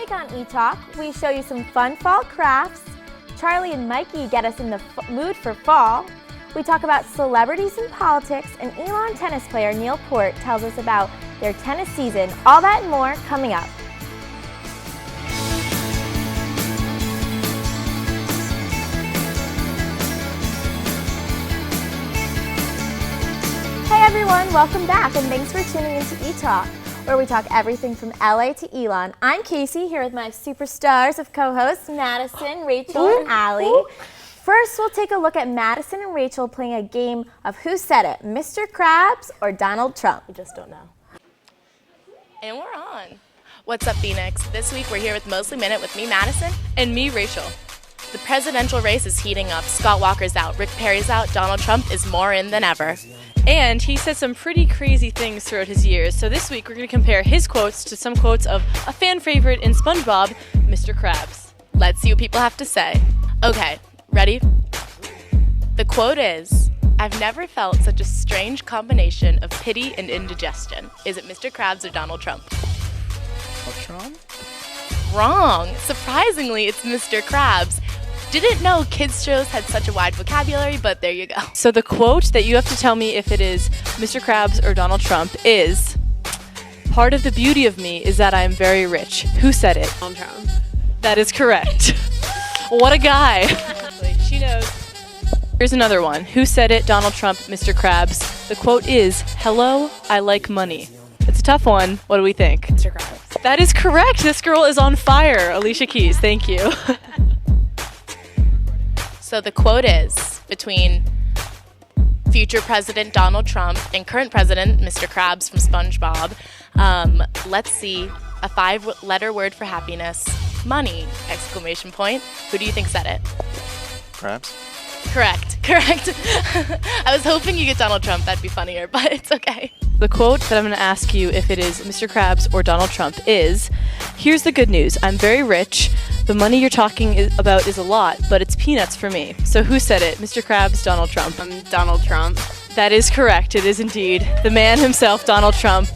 week on ETalk, we show you some fun fall crafts. Charlie and Mikey get us in the mood for fall. We talk about celebrities in politics, and Elon tennis player Neil Port tells us about their tennis season. All that and more coming up. Hey everyone, welcome back, and thanks for tuning into ETalk, where we talk everything from LA to Elon. I'm Casey, here with my superstars of co-hosts, Madison, Rachel, and Allie. First, we'll take a look at Madison and Rachel playing a game of Who Said It, Mr. Krabs or Donald Trump? We just don't know. And we're on. What's up, Phoenix? This week we're here with Mostly Minute with me, Madison. And me, Rachel. The presidential race is heating up. Scott Walker's out, Rick Perry's out, Donald Trump is more in than ever. And he said some pretty crazy things throughout his years. So this week we're going to compare his quotes to some quotes of a fan favorite in SpongeBob, Mr. Krabs. Let's see what people have to say. Okay, ready? The quote is, "I've never felt such a strange combination of pity and indigestion. Is it Mr. Krabs or Donald Trump?" Trump? Wrong. Surprisingly, it's Mr. Krabs. Didn't know kids shows had such a wide vocabulary, but there you go. So the quote that you have to tell me if it is Mr. Krabs or Donald Trump is, "Part of the beauty of me is that I am very rich." Who said it? Donald Trump. That is correct. What a guy. She knows. Here's another one. Who said it? Donald Trump, Mr. Krabs. The quote is, "Hello, I like money." It's a tough one. What do we think? Mr. Krabs. That is correct. This girl is on fire. Alicia Keys, thank you. So the quote is, between future President Donald Trump and current President Mr. Krabs from SpongeBob, let's see, a 5-letter word for happiness, money, exclamation point. Who do you think said it? Krabs? Correct. I was hoping you get Donald Trump, that'd be funnier, but it's okay. The quote that I'm going to ask you if it is Mr. Krabs or Donald Trump is, "Here's the good news. I'm very rich. The money you're talking about is a lot, but it's peanuts for me." So who said it? Mr. Krabs, Donald Trump? Donald Trump. That is correct. It is indeed the man himself, Donald Trump.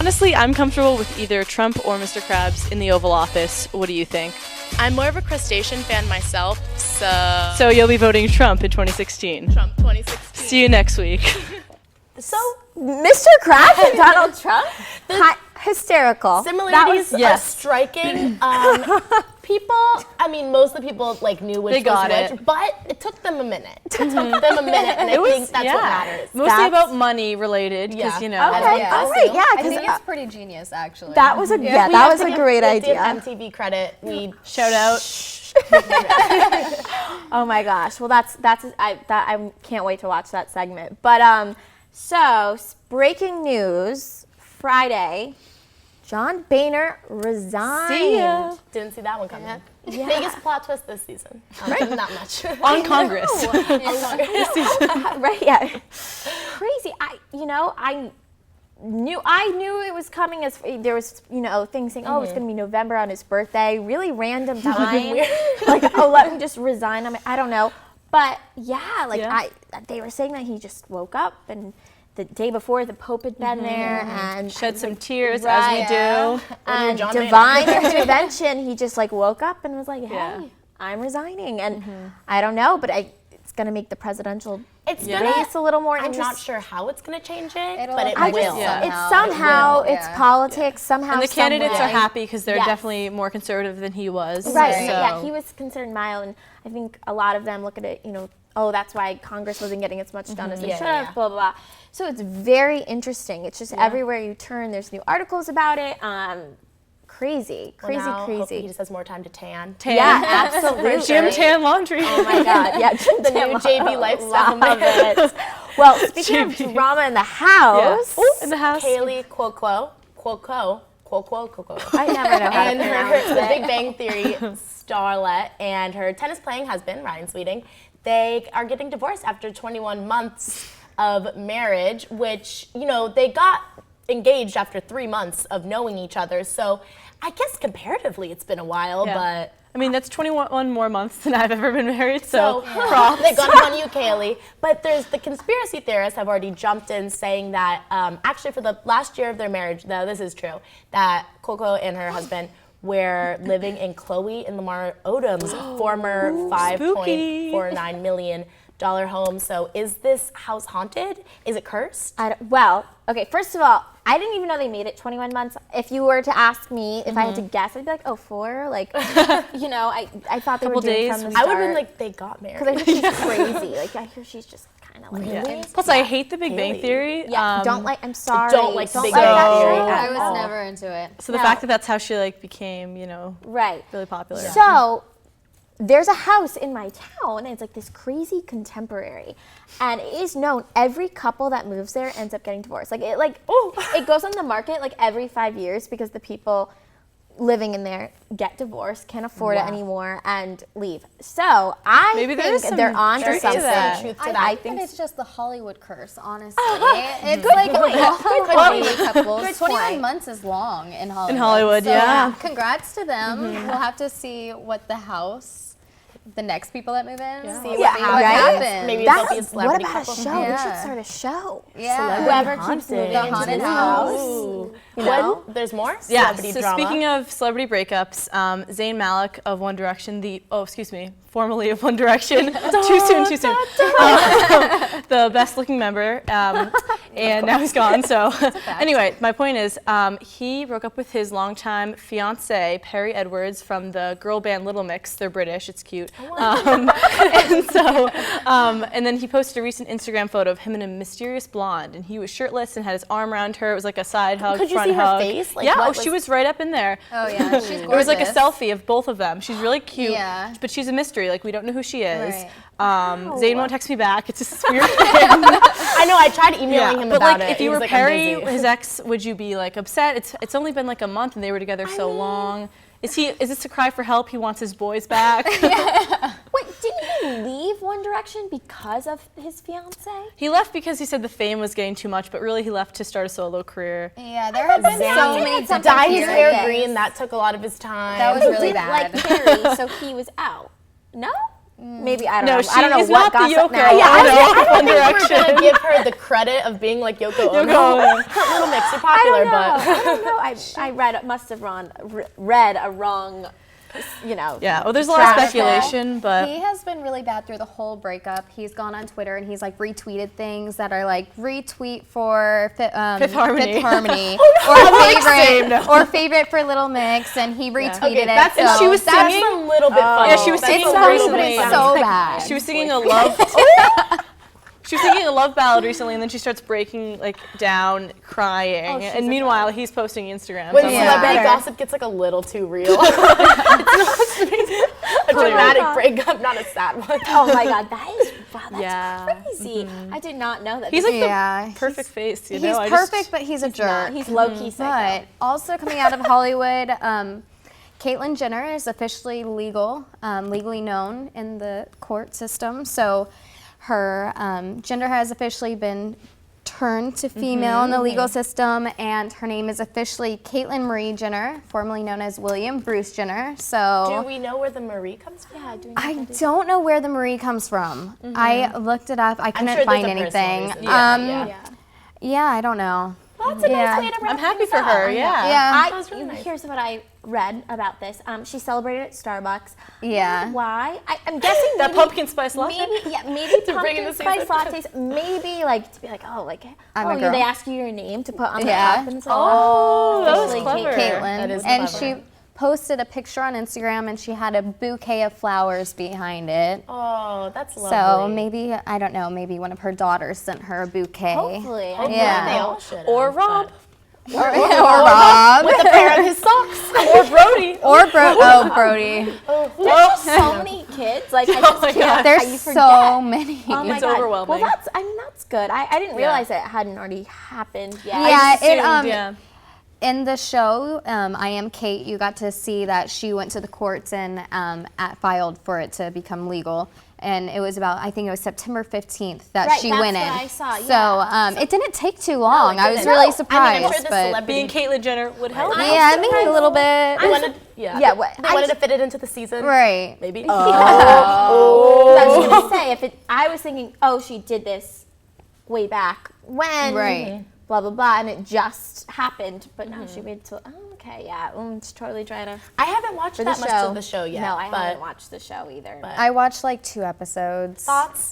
Honestly, I'm comfortable with either Trump or Mr. Krabs in the Oval Office. What do you think? I'm more of a crustacean fan myself, so... So you'll be voting Trump in 2016. Trump 2016. See you next week. So, Mr. Krabs and Donald Trump? Hysterical. Similarities yes. are striking. People, I mean, most of the people knew which They got was it. which, but it took them a minute. And I think that's what matters. Mostly about money related, because Yeah. you know. Okay, all right, yeah, I think because it's pretty genius, actually. that was a that was a great idea. MTV credit. We Shout out. Oh my gosh. Well, I can't wait to watch that segment. But so breaking news Friday. John Boehner resigned. See ya. didn't see that one coming. Yeah. Biggest plot twist this season. Not much. On Congress. Right? Yeah. Crazy. I knew it was coming as there was things saying it's going to be November on his birthday. Really random time. Let me just resign. I don't know. But they were saying that he just woke up and the day before the Pope had been there and Shed some tears as we do. And John divine intervention, he just woke up and was like, "Hey, Yeah. I'm resigning." And I don't know, but it's gonna make the presidential It's race a little more I'm interesting. not sure how it's going to change it, It'll- but it I will. just- It's somehow It will, it's yeah. politics somehow. And the candidates some are way. happy because they're Yes. definitely more conservative than he was. Right. So. Yeah, he was considered mild, and I think a lot of them look at it, that's why Congress wasn't getting as much done as they should have, yeah. blah, blah, blah. So it's very interesting. It's just everywhere you turn, there's new articles about it. Crazy. Well, now, hopefully he Crazy. just has more time to tan. Yeah, absolutely. Gym tan laundry. Oh my God. Yeah, The new JB lifestyle. Love it. Well, speaking of drama in the house. In the house. Kaylee Cuoco. I never know how to And pronounce the it. Big Bang Theory starlet and her tennis-playing husband, Ryan Sweeting, they are getting divorced after 21 months of marriage, which, they got engaged after 3 months of knowing each other. So I guess comparatively it's been a while, but I mean, that's 21 more months than I've ever been married, so props. They got it on you, Kaylee. But there's the conspiracy theorists have already jumped in saying that actually for the last year of their marriage, though this is true, that Coco and her husband were living in Chloe and Lamar Odom's former $5.49 million home. So is this house haunted? Is it cursed? Well, okay, first of all, I didn't even know they made it 21 months. If you were to ask me if I had to guess, I'd be like, 4. Like, you know, I thought they were doing days. from the I start. would have been like, they got married. Because I think she's crazy. Like, I hear she's just kind of like... Really? Plus, I hate the Big Bang Theory. Yeah, I'm sorry. Don't like the Big like Bang that Theory show. at I was all. never into it. So the fact that that's how she like became, you know, Right. really popular. So there's a house in my town, and it's like this crazy contemporary, and it is known every couple that moves there ends up getting divorced. Like it goes on the market like every 5 years because the people living in there get divorced, can't afford it anymore, and leave. So I Maybe there is think some they're on to truth to something. that. Truth to I that. think it's just the Hollywood curse, honestly. It's like all Hollywood couples. 21 months is long in Hollywood. In Hollywood, So, yeah. Congrats to them. We'll have to see what the next people that move in, see Yeah, what right? happens. Maybe That's, they'll be a celebrity what about couple. a show? We Yeah. should start a show. Yeah. Whoever keeps moving The into haunted this house. Ooh. You know? There's more Yeah, celebrity so drama. speaking of celebrity breakups, Zayn Malik of One Direction, formerly of One Direction, too soon. The best looking member, and now he's gone. So anyway, my point is he broke up with his longtime fiance, Perry Edwards, from the girl band Little Mix. They're British, it's cute. And then he posted a recent Instagram photo of him in a mysterious blonde, and he was shirtless and had his arm around her. It was like a side hug, Could you front see her hug. face? Like, yeah, what she was right up in there. Oh, yeah. She's gorgeous. It was like a selfie of both of them. She's really cute, Yeah. but she's a mystery. Like, we don't know who she is. Right. Zayn won't text me back. It's just weird. I know, I tried emailing him but about like, it. if you He's were like, I'm Perry, busy. his ex, would you be like upset? It's only been like a month, and they were together so long. Is this a cry for help? He wants his boys back. Wait, didn't he leave One Direction because of his fiance? He left because he said the fame was getting too much, but really he left to start a solo career. Yeah, there have been so many Dyed his hair things. green, that took a lot of his time. That was really Like bad. Perry, so he was out. No? Maybe, I don't No, know. I don't know she's what not the gossip Yoko now. Ono I of One don't think we're Direction. gonna give her the credit of being like Yoko Ono. Ono. Little Mix, you're I popular, don't know. but I don't know. I must have read a wrong, Yeah, well, there's a lot of trash speculation, but He has been really bad through the whole breakup. He's gone on Twitter and he's like retweeted things that are like retweet for Fifth Harmony. or favorite for Little Mix, and he retweeted okay, it. that's so she was that's singing. a little bit funny. Yeah, she was That's singing a little recently. bit it's funny. so bad. She was singing a love. She was singing a love ballad recently, and then she starts breaking like down, crying. And meanwhile, he's posting Instagram. When so I'm like, celebrity better. gossip gets like a little too real. It's not a dramatic breakup, not a sad one. Oh my God, that's Yeah. crazy. I did not know that. He's like Yeah, the perfect face, you He's know? perfect, but he's a jerk. He's low key psycho. But also coming out of Hollywood, Caitlyn Jenner is officially legally known in the court system. So her gender has officially been turned to female in the legal system, and her name is officially Caitlyn Marie Jenner, formerly known as William Bruce Jenner. Do So we know where the Marie comes from? Yeah, doing I don't know where the Marie comes from. I looked it up. I couldn't sure find there's a personal anything. reason. Yeah, I don't know. Well, that's a nice way to I'm wrap happy things for up. her, yeah. Yeah. was really nice. Here's what I read about this. She celebrated at Starbucks. Yeah. Why? I'm guessing That maybe, pumpkin spice latte? maybe To bring in pumpkin the spice season. lattes. Maybe like to be like, oh, like, I'm a oh, girl. they ask you your name to put on the Yeah. cup and so Oh, that was Officially clever. Caitlyn. That is And clever. she posted a picture on Instagram and she had a bouquet of flowers behind it. Oh, that's lovely. So maybe, I don't know, maybe one of her daughters sent her a bouquet. Hopefully. Yeah. They all should. Or Rob. Or Rob. With a pair of his socks. Or Brody. Or Brody. There's so many kids. Like, I just my can't. God. how you There's forget. so many. Oh my It's God. overwhelming. Well, that's good. I didn't realize it hadn't already happened yet. Yeah, Assumed, yeah. in the show, I Am Kate, you got to see that she went to the courts and filed for it to become legal. And it was about, I think it was September 15th that she went in. Right, that's what I saw, So it didn't take too long. it I was didn't. really No, surprised. I'm sure the but celebrity- Being Caitlyn Jenner would help. yeah, maybe a little bit. Yeah, what, They wanted to fit it into the season. Right. Maybe. I was gonna say, I was thinking, oh, she did this way back when, Right. blah blah blah, and it just happened. But now she waited till, oh, okay, yeah, it's totally trying to. I haven't watched For that the much show. of the show yet. No, I but haven't watched the show either. I watched like 2 episodes. thoughts?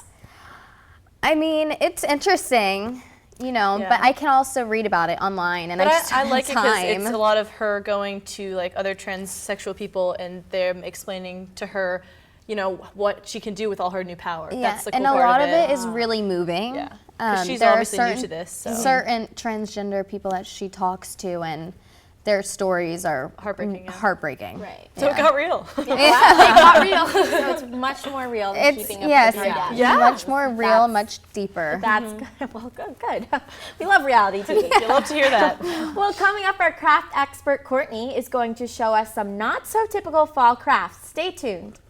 I mean, it's interesting, you know, Yeah. but I can also read about it online, and But I just I don't like it have because time. it's a lot of her going to like other transsexual people and them explaining to her, you know, what she can do with all her new power. Yeah, That's the cool and a part lot of of it is really moving. Yeah. 'Cause she's there are obviously new to this, so. certain transgender people that she talks to, and their stories are Heartbreaking, yeah. heartbreaking. right. So it got real. It got real. So it's much more real than It's keeping up yes, with the Kardashians. Yeah. much more real, That's- much deeper. That's good. Well, good. We love reality TV. You love to hear that. Well, coming up, our craft expert Courtney is going to show us some not so typical fall crafts. Stay tuned.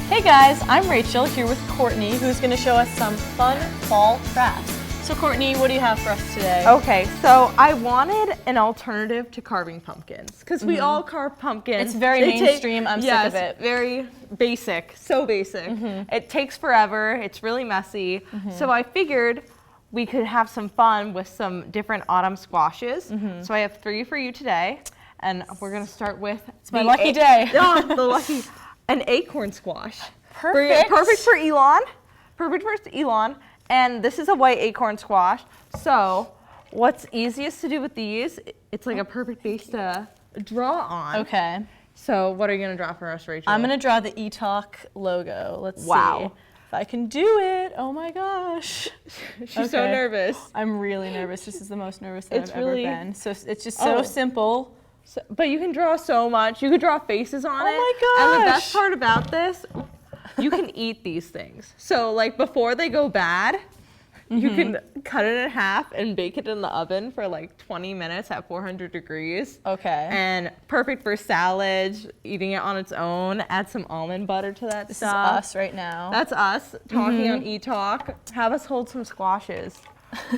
Hey guys, I'm Rachel here with Courtney, who's going to show us some fun fall crafts. So Courtney, what do you have for us today? Okay, so I wanted an alternative to carving pumpkins because we all carve pumpkins. It's very They take- mainstream. I'm sick of yes, it. very basic, so basic. It takes forever. It's really messy. So I figured we could have some fun with some different autumn squashes. So I have 3 for you today, and we're gonna start with my lucky day. Oh, the lucky, an acorn squash. Perfect. Perfect for Elon. Perfect for Elon. And this is a white acorn squash. So what's easiest to do with these, it's like a perfect base to draw on. Okay. So what are you going to draw for us, Rachel? I'm going to draw the ETalk logo. Let's see Wow. if I can do it. Oh my gosh. She's so Okay. nervous. I'm really nervous. This is the most nervous that It's I've ever really- been. So it's just so Oh. simple. So, but you can draw so much. You could draw faces on it. Oh my And the gosh. best part about this, you can eat these things. So like before they go bad, you can cut it in half and bake it in the oven for like 20 minutes at 400 degrees. Okay. And perfect for salads, eating it on its own. Add some almond butter to that This stuff. is us right now. That's us talking on ETalk. Have us hold some squashes.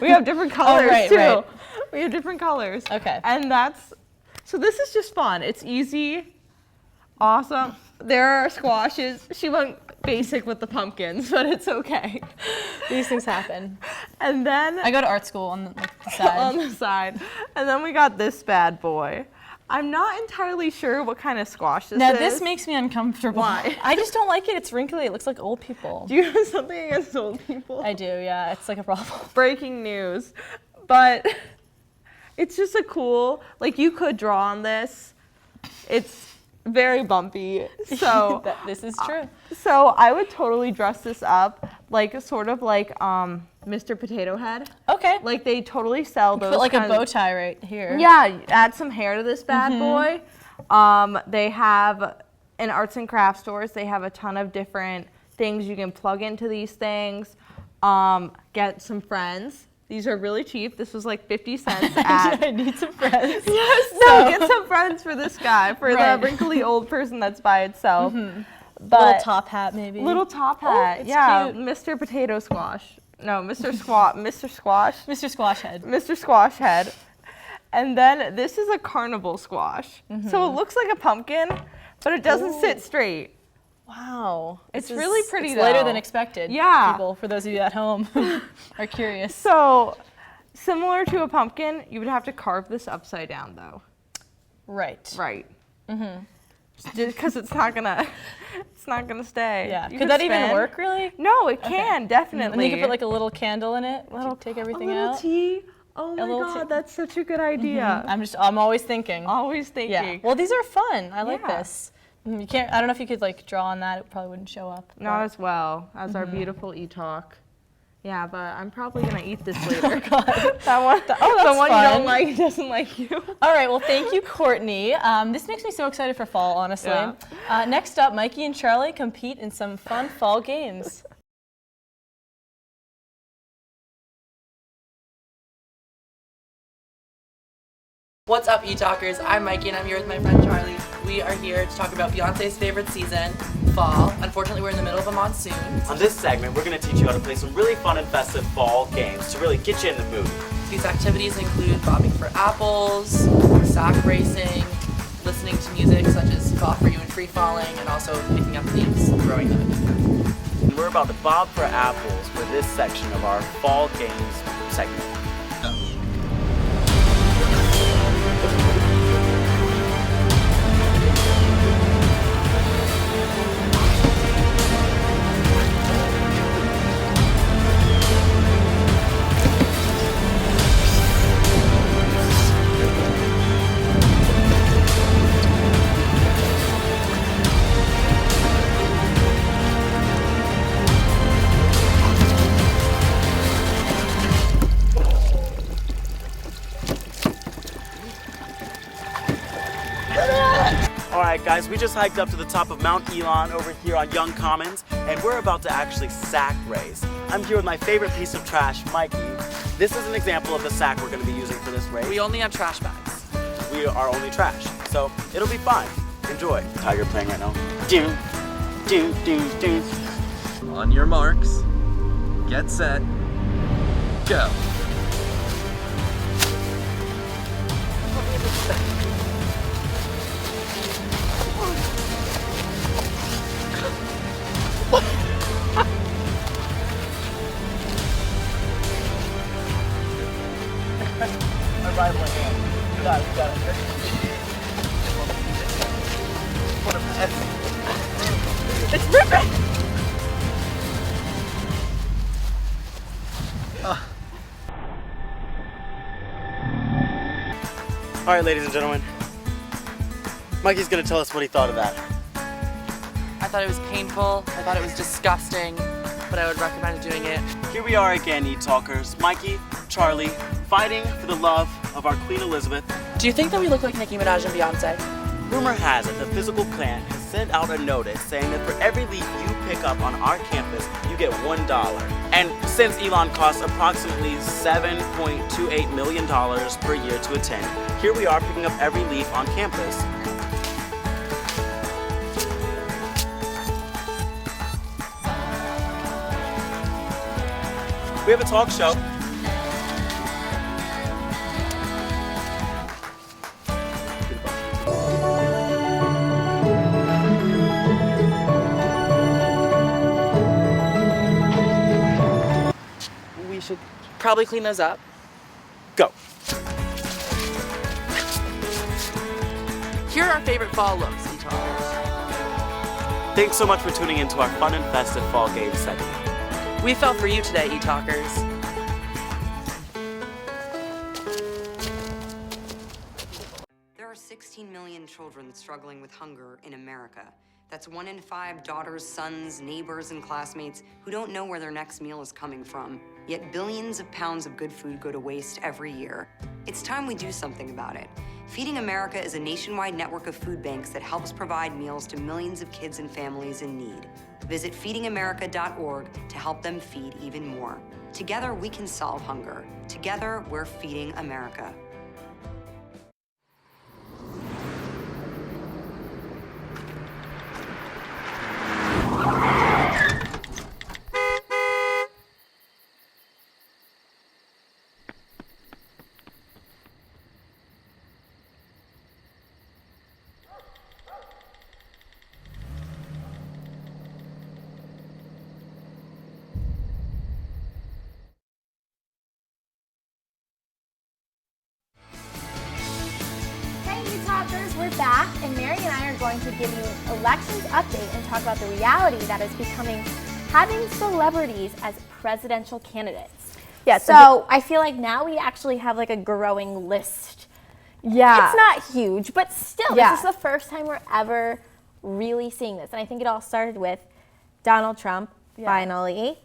We have different colors right, too. right. We have different colors. Okay. And so this is just fun. It's easy, awesome. There are squashes. She went basic with the pumpkins, but it's okay. These things happen. And then I go to art school on the side. on the side. And then we got this bad boy. I'm not entirely sure what kind of squash this Now is. this makes me uncomfortable. Why? I just don't like it. It's wrinkly. It looks like old people. Do you have something against old people? I do, yeah. It's like a problem. Breaking news. But it's just a cool, like you could draw on this. It's very bumpy. So This is true. so I would totally dress this up like sort of like Mr. Potato Head. Okay. Like they totally sell those Put like a kinds- bow tie right here. Yeah, add some hair to this bad boy. They have in arts and craft stores, they have a ton of different things you can plug into these things. Get some friends. These are really cheap. This was like 50 cents at. I need some friends. Yes, no, get some friends for this guy, for Right. the wrinkly old person that's by itself. Little But top hat maybe. little top hat. it's Yeah, cute. Mr. Potato Squash. No, Mr. Squash. Mr. Squash Head. Mr. Squash Head. And then this is a carnival squash. So it looks like a pumpkin, but it doesn't sit straight. Wow. It's This really pretty, It's lighter though. than expected. Yeah. People, for those of you at home who are curious. So similar to a pumpkin, you would have to carve this upside down though. Right. Right. Just because it's not gonna stay. Yeah. You Could that even spin. work really? No, it can definitely. And you could put like a little candle in it. Take everything a little out. tea. Oh my little god, tea. that's such a good idea. I'm always thinking. Always thinking. Yeah. Well, these are fun. I like Yeah. this. You can't. I don't know if you could like draw on that. It probably wouldn't show up. Not but- as well as our beautiful ETalk Yeah, but I'm probably gonna eat this later. That's The one you fun. don't like doesn't like you. All right, well, thank you, Courtney. This makes me so excited for fall, honestly. Yeah. Next up, Mikey and Charlie compete in some fun fall games. What's up, ETalkers? I'm Mikey and I'm here with my friend Charlie. We are here to talk about Beyonce's favorite season, fall. Unfortunately, we're in the middle of a monsoon. On this segment, we're going to teach you how to play some really fun and festive fall games to really get you in the mood. These activities include bobbing for apples, sack racing, listening to music such as Fall For You and Free Falling, and also picking up leaves and throwing them. And we're about to bob for apples for this section of our fall games segment. Alright guys, we just hiked up to the top of Mount Elon over here on Young Commons, and we're about to actually sack race. I'm here with my favorite piece of trash, Mikey. This is an example of the sack we're going to be using for this race. We only have trash bags. We are only trash, so it'll be fine. Enjoy. Tiger playing right now. Do, do, do, do. On your marks, get set, go. My rival hand. You got it, you got it. What a mess. It's ripping! All right, ladies and gentlemen. Mikey's gonna tell us what he thought of that. I thought it was painful, I thought it was disgusting, but I would recommend doing it. Here we are again, ETalkers. Mikey, Charlie, fighting for the love of our Queen Elizabeth. Do you think that we look like Nicki Minaj and Beyonce? Rumor has it the physical plant has sent out a notice saying that for every leaf you pick up on our campus, you get $1. And since Elon costs approximately $7.28 million per year to attend, here we are picking up every leaf on campus. We have a talk show. We should probably clean those up. Go. Here are our favorite fall looks, ETalkers. Thanks so much for tuning in to our fun and festive fall game segment. We fell for you today, ETalkers. There are 16 million children struggling with hunger in America. That's 1 in 5 daughters, sons, neighbors, and classmates who don't know where their next meal is coming from. Yet billions of pounds of good food go to waste every year. It's time we do something about it. Feeding America is a nationwide network of food banks that helps provide meals to millions of kids and families in need. Visit feedingamerica.org to help them feed even more. Together, we can solve hunger. Together, we're feeding America. We're back, and Mary and I are going to give you an elections update and talk about the reality that is becoming having celebrities as presidential candidates. Yeah, so I feel like now we actually have like a growing list. Yeah. It's not huge, but still, this is the first time we're ever really seeing this. And I think it all started with Donald Trump finally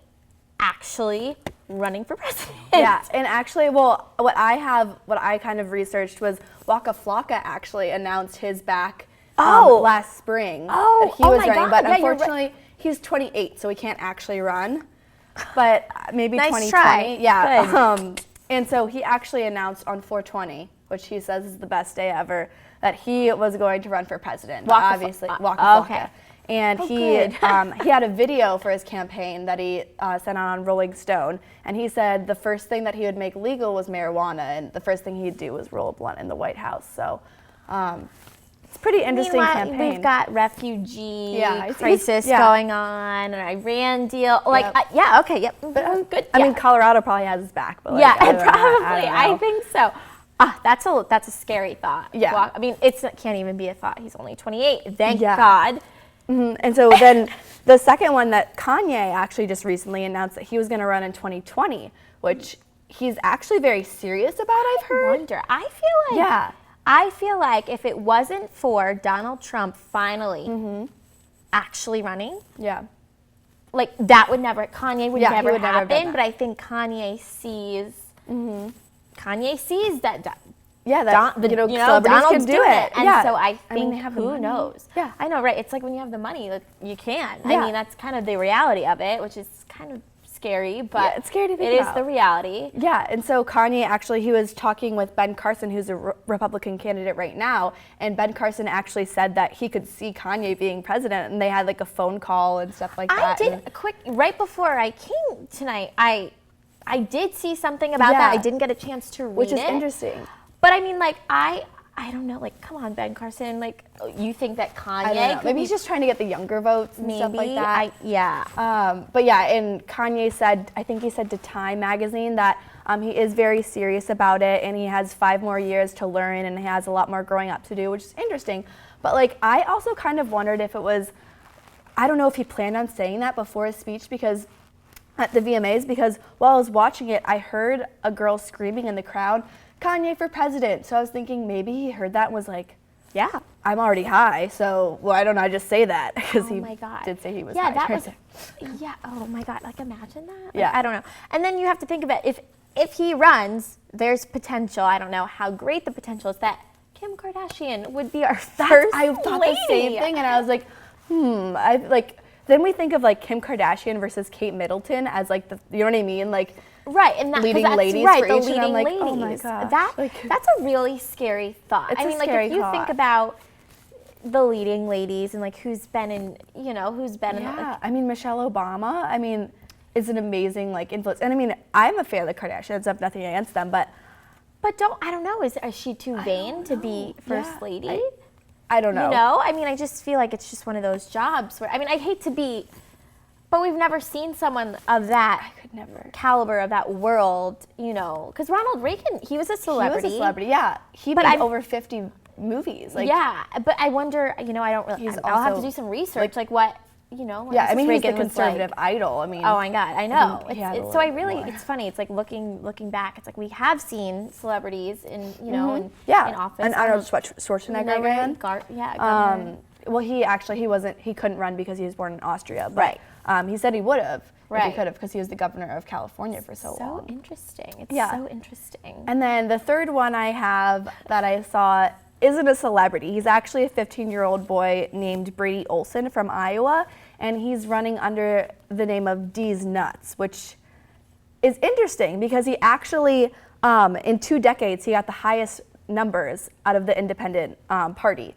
actually running for president. Yeah, and actually, well, what I kind of researched was Waka Flocka actually announced his back last spring that he was my running, God. but Yeah, you're unfortunately, he's 28, so he can't actually run. But maybe Nice 2020. try. Yeah. Good. And so he actually announced on 420, which he says is the best day ever, that he was going to run for president. Waka Obviously, Waka Flocka. okay. And he he had a video for his campaign that he sent out on Rolling Stone, and he said the first thing that he would make legal was marijuana, and the first thing he'd do was roll a blunt in the White House. So it's a pretty interesting campaign. We've got refugee he's- crisis going on, an Iran deal. Like, But, good. I mean, Colorado probably has his back. But like, Yeah, other than that, probably. I don't know. I think so. That's a scary thought. Yeah. I mean, it can't even be a thought. He's only 28. Thank Yeah. God. And so then the second one that Kanye actually just recently announced that he was going to run in 2020, which he's actually very serious about, I've heard. Wonder. I feel like if it wasn't for Donald Trump finally actually running, like that would never, Kanye would Yeah, he never would never have done happen. that. But I think Kanye sees that. celebrities Donald's can do doing it. And Yeah. so I I mean, think, they have the who money. knows? Yeah. I know, right? It's like when you have the money, like, you can. I Yeah. mean, that's kind of the reality of it, which is kind of scary, but it's scary to think it about. is the reality. Yeah, and so Kanye actually, he was talking with Ben Carson, who's a Republican candidate right now, and Ben Carson actually said that he could see Kanye being president, and they had like a phone call and stuff like that. I did right before I came tonight, I did see something about that. I didn't get a chance to read which is it. interesting. But I mean, like, I don't know, like, come on, Ben Carson, like, you think that Kanye I don't know. could Maybe be, he's just trying to get the younger votes and stuff like that. But yeah, and Kanye said, I think he said to Time magazine that he is very serious about it, and he has 5 more years to learn, and he has a lot more growing up to do, which is interesting. But like, I also kind of wondered if it was, I don't know if he planned on saying that before his speech, because at the VMAs, because while I was watching it, I heard a girl screaming in the crowd, Kanye for president. So I was thinking maybe he heard that and was like, yeah, I'm already high, so why don't I just say that? Because he did say he was high. Oh my God, like, imagine that. Like, Yeah. I don't know. And then you have to think about if he runs, there's potential. I don't know how great the potential is that Kim Kardashian would be our first I thought lady. the same thing, and I was like, then we think of like Kim Kardashian versus Kate Middleton as like the, you know what I mean? Like, right, and leading that's ladies right, for the each, and leading I'm like, ladies. oh my gosh. That's a really scary thought. It's I a mean, like, scary if you thought. think about the leading ladies and like who's been in, who's been in. Yeah, I mean, Michelle Obama, I mean, is an amazing like influence. And I mean, I'm a fan of the Kardashians. I have nothing against them, but I don't know. Is she too vain to be first lady? I don't know. I mean, I just feel like it's just one of those jobs where, I mean, I'd hate to be, but we've never seen someone of that caliber, of that world, because Ronald Reagan, he was a celebrity. He was a celebrity, yeah. He made over 50 movies. Like, yeah, but I wonder, I don't really, I'll have to do some research, like what, yeah, I mean, he's the conservative idol. I mean, oh my God, I know. So it's funny. It's like looking back. It's like we have seen celebrities in in office. And Arnold Schwarzenegger ran. Well, he couldn't run because he was born in Austria. But, he said he would have. If he could have, because he was the governor of California for so long. So interesting. It's so interesting. And then the third one I have that I saw isn't a celebrity. He's actually a 15-year-old boy named Brady Olson from Iowa, and he's running under the name of D's Nuts, which is interesting because he actually, in 2 decades, he got the highest numbers out of the independent party.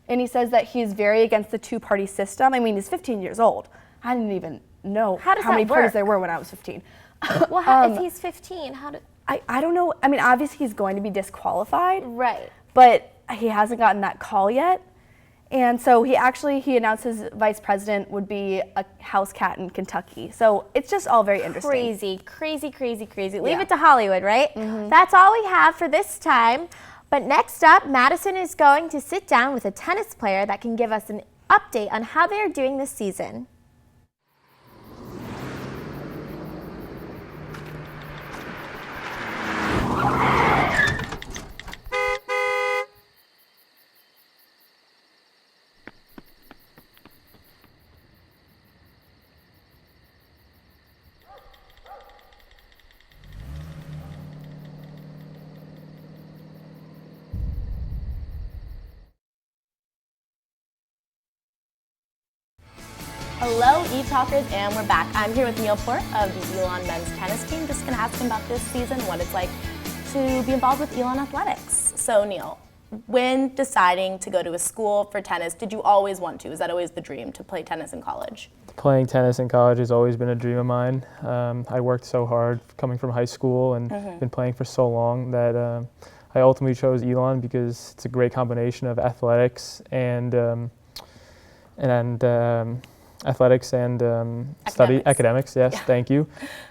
And he says that he's very against the 2-party system. I mean, he's 15 years old. I didn't even know how many parties there were when I was 15. Well, if he's 15, how do... I don't know. I mean, obviously he's going to be disqualified. Right. But he hasn't gotten that call yet. And so he announced his vice president would be a house cat in Kentucky. So it's just all very interesting. Crazy. Leave it to Hollywood, right? That's all we have for this time. But next up, Madison is going to sit down with a tennis player that can give us an update on how they are doing this season. Hello, ETalkers, and we're back. I'm here with Neil Port of the Elon men's tennis team. Just going to ask him about this season, what it's like to be involved with Elon Athletics. So, Neil, when deciding to go to a school for tennis, did you always want to? Was that always the dream, to play tennis in college? Playing tennis in college has always been a dream of mine. I worked so hard coming from high school and been playing for so long that I ultimately chose Elon because it's a great combination of athletics and academics. Yes, yeah. Thank you.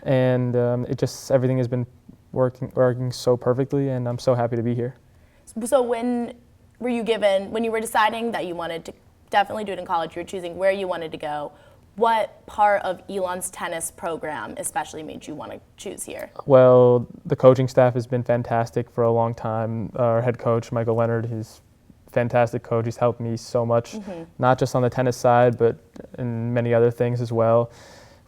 And it just everything has been working so perfectly, and I'm so happy to be here. So when you were deciding that you wanted to definitely do it in college, you were choosing where you wanted to go, what part of Elon's tennis program especially made you want to choose here? Well, the coaching staff has been fantastic for a long time. Our head coach, Michael Leonard, he's a fantastic coach. He's helped me so much, not just on the tennis side, but in many other things as well.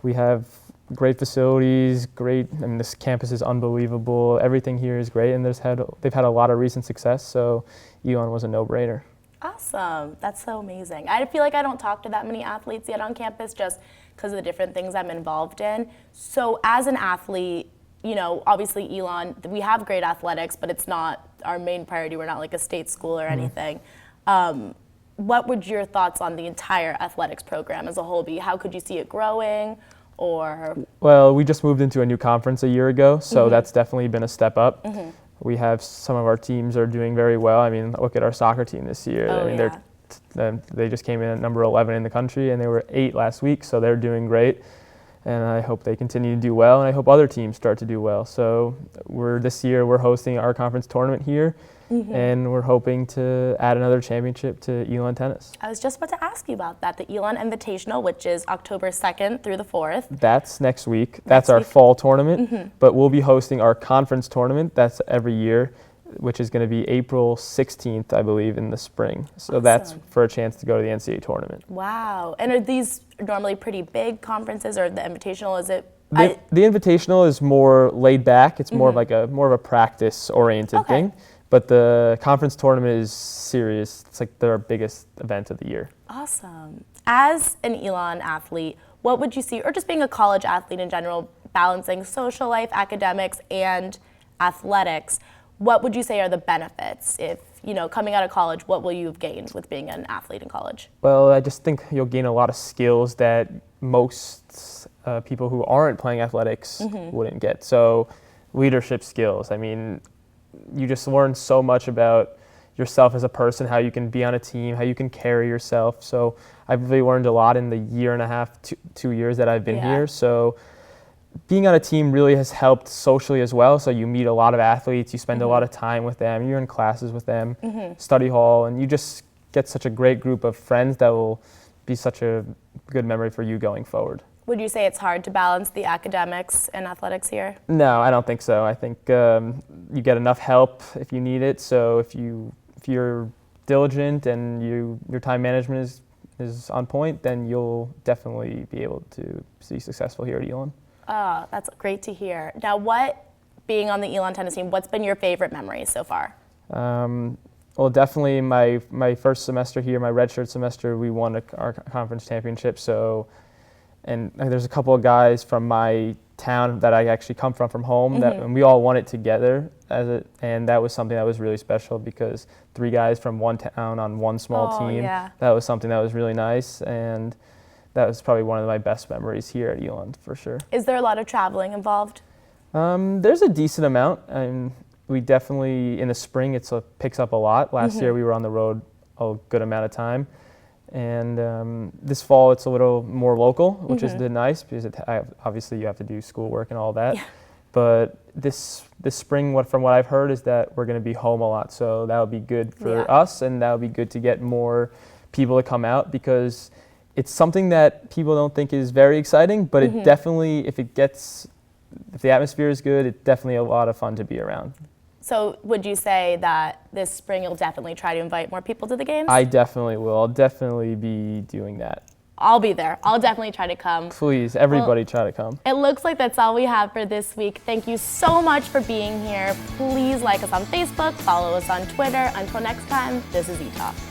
We have great facilities, this campus is unbelievable. Everything here is great, and they've had a lot of recent success, so Elon was a no-brainer. Awesome. That's so amazing. I feel like I don't talk to that many athletes yet on campus just because of the different things I'm involved in. So as an athlete, obviously Elon, we have great athletics, but it's not our main priority. We're not like a state school or anything. What would your thoughts on the entire athletics program as a whole be? How could you see it growing? Well, we just moved into a new conference a year ago, so that's definitely been a step up. We have some of our teams are doing very well. I mean, look at our soccer team this year. They just came in at number 11 in the country, and they were 8 last week, so they're doing great. And I hope they continue to do well, and I hope other teams start to do well. So this year we're hosting our conference tournament here, and we're hoping to add another championship to Elon Tennis. I was just about to ask you about that, the Elon Invitational, which is October 2nd through the 4th. That's next week. That's our fall tournament, but we'll be hosting our conference tournament. That's every year, which is going to be April 16th, I believe, in the spring. So awesome. That's for a chance to go to the NCAA tournament. Wow. And are these normally pretty big conferences, or the Invitational, is it? The Invitational is more laid back. It's more of more of a practice-oriented thing. But the conference tournament is serious. It's like their biggest event of the year. Awesome. As an Elon athlete, what would you see, or just being a college athlete in general, balancing social life, academics, and athletics, what would you say are the benefits? If, coming out of college, what will you have gained with being an athlete in college? Well, I just think you'll gain a lot of skills that most people who aren't playing athletics wouldn't get. So leadership skills. I mean, you just learn so much about yourself as a person, how you can be on a team, how you can carry yourself. So I've really learned a lot in the year and a half, 2 years that I've been here. So being on a team really has helped socially as well. So you meet a lot of athletes, you spend a lot of time with them, you're in classes with them, study hall, and you just get such a great group of friends that will be such a good memory for you going forward. Would you say it's hard to balance the academics and athletics here? No, I don't think so. I think you get enough help if you need it. So if you're diligent and your time management is on point, then you'll definitely be able to be successful here at Elon. Oh, that's great to hear. Now, being on the Elon tennis team, what's been your favorite memories so far? Well, definitely my first semester here, my redshirt semester, we won our conference championship. And there's a couple of guys from my town that I actually come from home, and we all won it together. And that was something that was really special because 3 guys from one town on one small team, that was something that was really nice. And that was probably one of my best memories here at Elon, for sure. Is there a lot of traveling involved? There's a decent amount. And we definitely, in the spring, it picks up a lot. Last year we were on the road a good amount of time. And this fall it's a little more local, which is nice because obviously you have to do schoolwork and all that. Yeah. But this spring, from what I've heard, is that we're going to be home a lot. So that would be good for us, and that would be good to get more people to come out because it's something that people don't think is very exciting, but it definitely, if the atmosphere is good, it's definitely a lot of fun to be around. So would you say that this spring you'll definitely try to invite more people to the games? I definitely will. I'll definitely be doing that. I'll be there. I'll definitely try to come. Please, everybody try to come. It looks like that's all we have for this week. Thank you so much for being here. Please like us on Facebook, follow us on Twitter. Until next time, this is ETalk.